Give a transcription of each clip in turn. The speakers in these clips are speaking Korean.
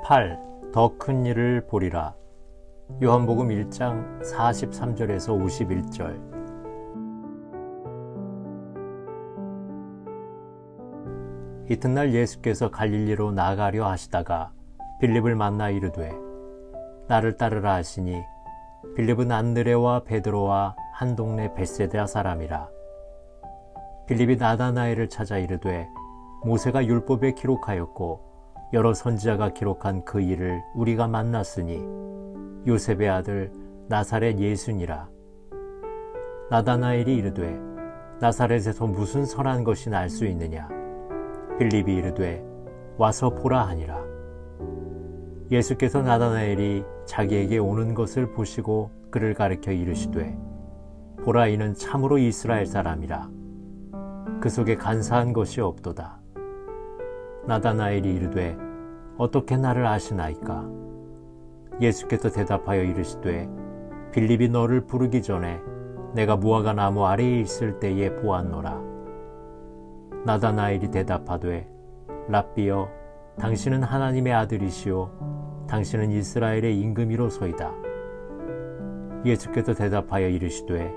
8. 더 큰 일을 보리라. 요한복음 1장 43절에서 51절. 이튿날 예수께서 갈릴리로 나가려 하시다가 빌립을 만나 이르되 나를 따르라 하시니 빌립은 안드레와 베드로와 한 동네 벳세다 사람이라. 빌립이 나다나엘을 찾아 이르되 모세가 율법에 기록하였고 여러 선지자가 기록한 그 일을 우리가 만났으니 요셉의 아들 나사렛 예수니라. 나다나엘이 이르되 나사렛에서 무슨 선한 것이 날 수 있느냐. 빌립이 이르되 와서 보라 하니라. 예수께서 나다나엘이 자기에게 오는 것을 보시고 그를 가리켜 이르시되 보라, 이는 참으로 이스라엘 사람이라. 그 속에 간사한 것이 없도다. 나다나엘이 이르되 어떻게 나를 아시나이까? 예수께서 대답하여 이르시되 빌립이 너를 부르기 전에 내가 무화과 나무 아래에 있을 때에 보았노라. 나다나엘이 대답하되 랍비여, 당신은 하나님의 아들이시오 당신은 이스라엘의 임금이로소이다. 예수께서 대답하여 이르시되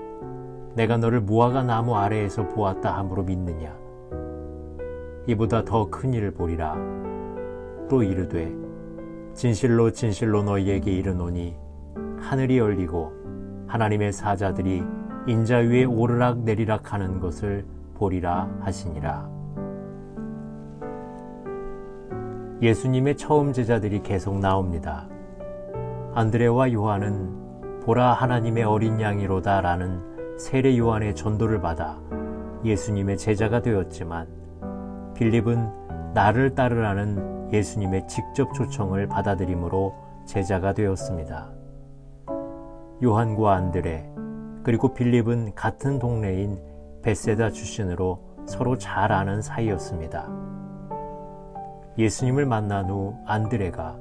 내가 너를 무화과 나무 아래에서 보았다 함으로 믿느냐? 이보다 더 큰 일을 보리라. 또 이르되 진실로 진실로 너희에게 이르노니 하늘이 열리고 하나님의 사자들이 인자 위에 오르락 내리락 하는 것을 보리라 하시니라. 예수님의 처음 제자들이 계속 나옵니다. 안드레와 요한은 보라, 하나님의 어린 양이로다 라는 세례 요한의 전도를 받아 예수님의 제자가 되었지만 빌립은 나를 따르라는 예수님의 직접 초청을 받아들임으로 제자가 되었습니다. 요한과 안드레 그리고 빌립은 같은 동네인 벳세다 출신으로 서로 잘 아는 사이였습니다. 예수님을 만난 후 안드레가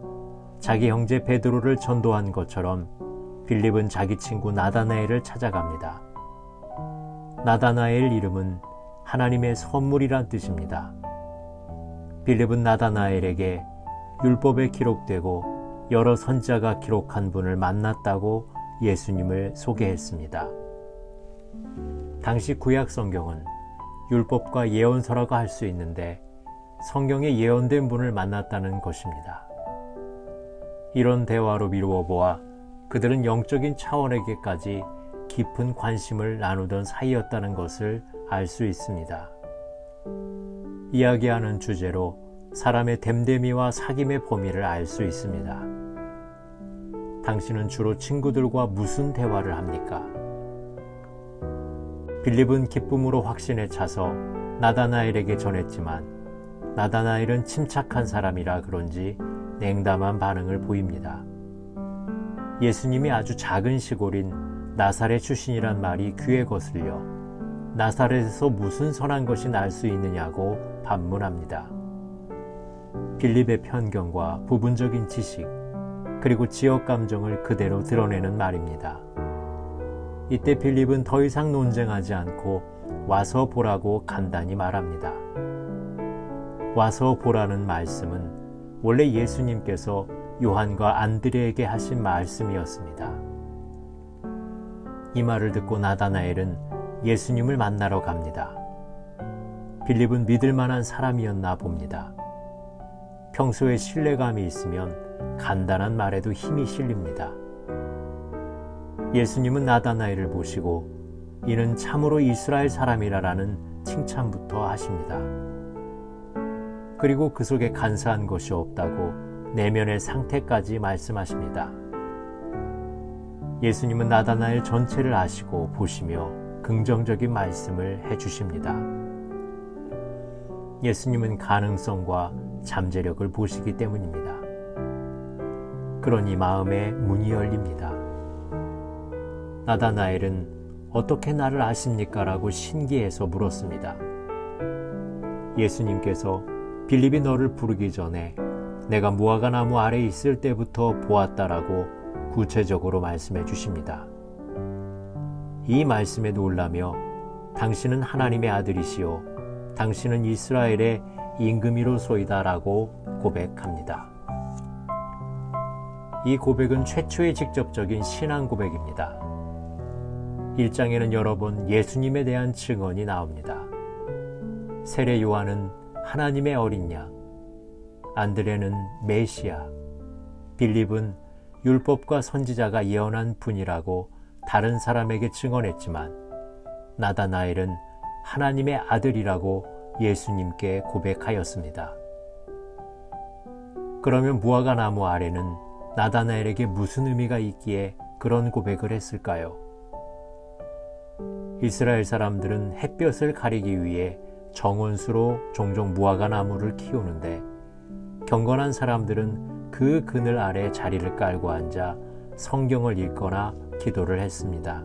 자기 형제 베드로를 전도한 것처럼 빌립은 자기 친구 나다나엘을 찾아갑니다. 나다나엘 이름은 하나님의 선물이란 뜻입니다. 빌립은 나다나엘에게 율법에 기록되고 여러 선지자가 기록한 분을 만났다고 예수님을 소개했습니다. 당시 구약 성경은 율법과 예언서라고 할 수 있는데 성경에 예언된 분을 만났다는 것입니다. 이런 대화로 미루어 보아 그들은 영적인 차원에게까지 깊은 관심을 나누던 사이였다는 것을 알 수 있습니다. 이야기하는 주제로 사람의 됨됨이와 사귐의 범위를 알 수 있습니다. 당신은 주로 친구들과 무슨 대화를 합니까? 빌립은 기쁨으로 확신에 차서 나다나엘에게 전했지만 나다나엘은 침착한 사람이라 그런지 냉담한 반응을 보입니다. 예수님이 아주 작은 시골인 나사렛 출신이란 말이 귀에 거슬려 나사렛에서 무슨 선한 것이 날 수 있느냐고 반문합니다. 빌립의 편견과 부분적인 지식 그리고 지역 감정을 그대로 드러내는 말입니다. 이때 빌립은 더 이상 논쟁하지 않고 와서 보라고 간단히 말합니다. 와서 보라는 말씀은 원래 예수님께서 요한과 안드레에게 하신 말씀이었습니다. 이 말을 듣고 나다나엘은 예수님을 만나러 갑니다. 빌립은 믿을 만한 사람이었나 봅니다. 평소에 신뢰감이 있으면 간단한 말에도 힘이 실립니다. 예수님은 나다나엘을 보시고 이는 참으로 이스라엘 사람이라라는 칭찬부터 하십니다. 그리고 그 속에 간사한 것이 없다고 내면의 상태까지 말씀하십니다. 예수님은 나다나엘 전체를 아시고 보시며 긍정적인 말씀을 해주십니다. 예수님은 가능성과 잠재력을 보시기 때문입니다. 그러니 마음의 문이 열립니다. 나다나엘은 어떻게 나를 아십니까? 라고 신기해서 물었습니다. 예수님께서 빌립이 너를 부르기 전에 내가 무화과 나무 아래에 있을 때부터 보았다라고 구체적으로 말씀해 주십니다. 이 말씀에 놀라며 당신은 하나님의 아들이시오 당신은 이스라엘의 임금이로소이다 라고 고백합니다. 이 고백은 최초의 직접적인 신앙 고백입니다. 1장에는 여러 번 예수님에 대한 증언이 나옵니다. 세례 요한은 하나님의 어린 양, 안드레는 메시아, 빌립은 율법과 선지자가 예언한 분이라고 다른 사람에게 증언했지만 나다나엘은 하나님의 아들이라고 예수님께 고백하였습니다. 그러면 무화과 나무 아래는 나다나엘에게 무슨 의미가 있기에 그런 고백을 했을까요? 이스라엘 사람들은 햇볕을 가리기 위해 정원수로 종종 무화과 나무를 키우는데 경건한 사람들은 그 그늘 아래 자리를 깔고 앉아 성경을 읽거나 기도를 했습니다.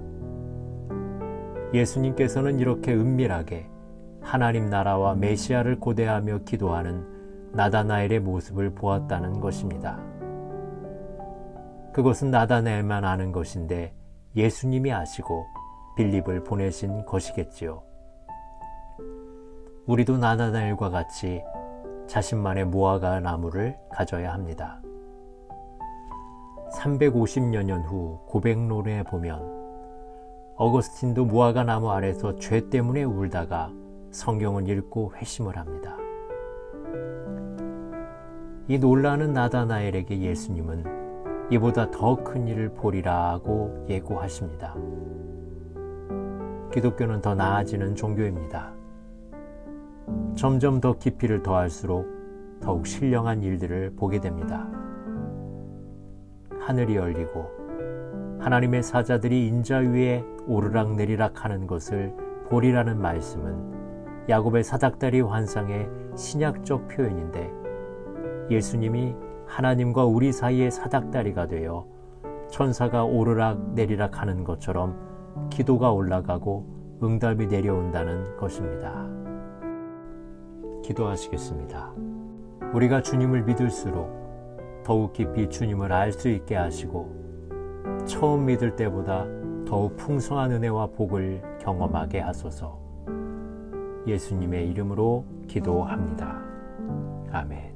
예수님께서는 이렇게 은밀하게 하나님 나라와 메시아를 고대하며 기도하는 나다나엘의 모습을 보았다는 것입니다. 그것은 나다나엘만 아는 것인데 예수님이 아시고 빌립을 보내신 것이겠지요. 우리도 나다나엘과 같이 자신만의 무화과 나무를 가져야 합니다. 350여 년 후 고백론에 보면 어거스틴도 무화과 나무 아래서 죄 때문에 울다가 성경을 읽고 회심을 합니다. 이 놀라는 나다나엘에게 예수님은 이보다 더 큰 일을 보리라고 예고하십니다. 기독교는 더 나아지는 종교입니다. 점점 더 깊이를 더할수록 더욱 신령한 일들을 보게 됩니다. 하늘이 열리고 하나님의 사자들이 인자 위에 오르락내리락 하는 것을 보리라는 말씀은 야곱의 사닥다리 환상의 신약적 표현인데 예수님이 하나님과 우리 사이의 사닥다리가 되어 천사가 오르락내리락 하는 것처럼 기도가 올라가고 응답이 내려온다는 것입니다. 기도하시겠습니다. 우리가 주님을 믿을수록 더욱 깊이 주님을 알 수 있게 하시고 처음 믿을 때보다 더욱 풍성한 은혜와 복을 경험하게 하소서. 예수님의 이름으로 기도합니다. 아멘.